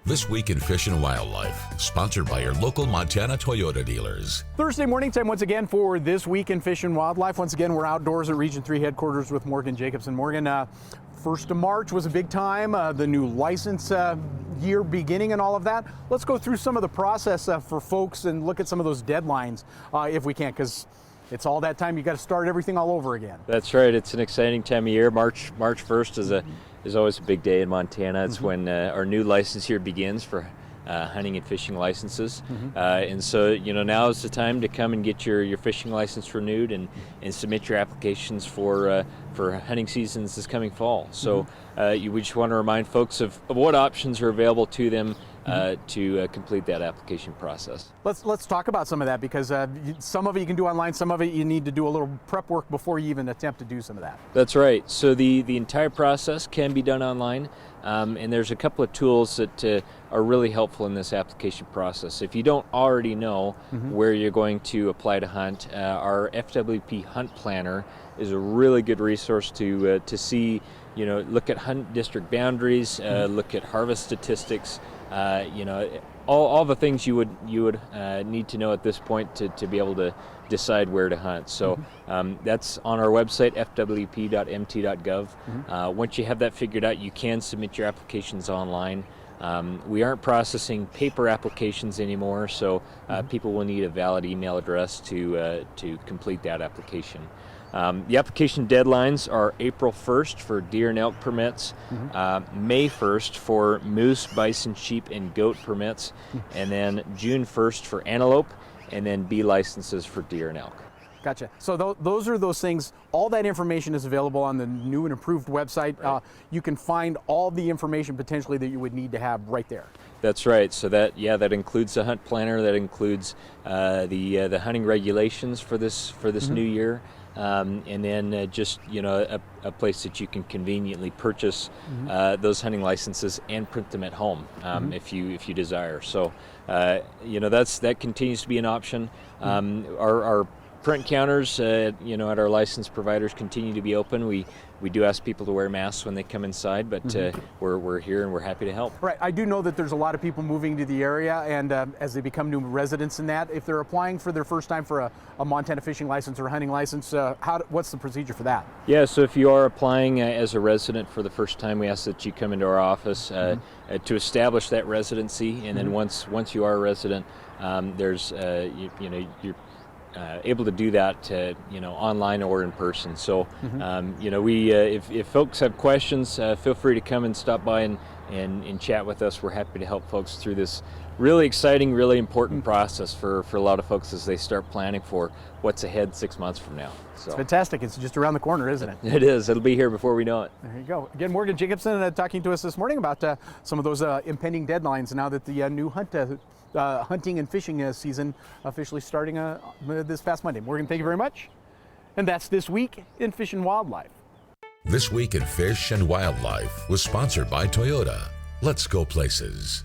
This Week in Fish and Wildlife, sponsored by your local Montana Toyota dealers. Thursday morning time once again for This Week in Fish and Wildlife. Once again, we're outdoors at Region 3 headquarters with Morgan Jacobsen. Morgan, 1st of March was a big time, the new license year beginning and all of that. Let's go through some of the process for folks and look at some of those deadlines if we can, because it's all that time you got to start everything all over again. That's right. It's an exciting time of year. March 1st is always a big day in Montana. It's when our new license year begins for hunting and fishing licenses. And so, now is the time to come and get your fishing license renewed and submit your applications for hunting seasons this coming fall. So we just want to remind folks of what options are available to them to complete that application process. Let's talk about some of that, because some of it you can do online, some of it you need to do a little prep work before you even attempt to do some of that. That's right. So the entire process can be done online, and there's a couple of tools that are really helpful in this application process. If you don't already know where you're going to apply to hunt, our FWP Hunt Planner is a really good resource to see, look at hunt district boundaries, look at harvest statistics, all the things you would need to know at this point to be able to decide where to hunt. So that's on our website, fwp.mt.gov. Once you have that figured out, you can submit your applications online. We aren't processing paper applications anymore, so people will need a valid email address to complete that application. The application deadlines are April 1st for deer and elk permits, May 1st for moose, bison, sheep, and goat permits, and then June 1st for antelope, and then B licenses for deer and elk. Gotcha. So those are those things. All that information is available on the new and improved website. Right. You can find all the information potentially that you would need to have right there. That's right. So that includes the hunt planner. That includes the hunting regulations for this new year. And then just a place that you can conveniently purchase those hunting licenses and print them at home if you desire. So that continues to be an option. Our print counters at our licensed providers continue to be open. We do ask people to wear masks when they come inside, but we're here and we're happy to help. Right. I do know that there's a lot of people moving to the area, and as they become new residents in that, if they're applying for their first time for a Montana fishing license or a hunting license, what's the procedure for that? Yeah, so if you are applying as a resident for the first time, we ask that you come into our office to establish that residency, and then once you are a resident, there's you're able to do that online or in person. So we if folks have questions, feel free to come and stop by and chat with us. We're happy to help folks through this really exciting, really important process for a lot of folks as they start planning for what's ahead 6 months from now. So it's fantastic. It's just around the corner, isn't it? It is. It'll be here before we know it. There you go. Again, Morgan Jacobsen talking to us this morning about some of those impending deadlines now that the new hunting and fishing season officially starting this past Monday. Morgan, thank you very much. And that's This Week in Fish and Wildlife. This Week in Fish and Wildlife was sponsored by Toyota. Let's go places.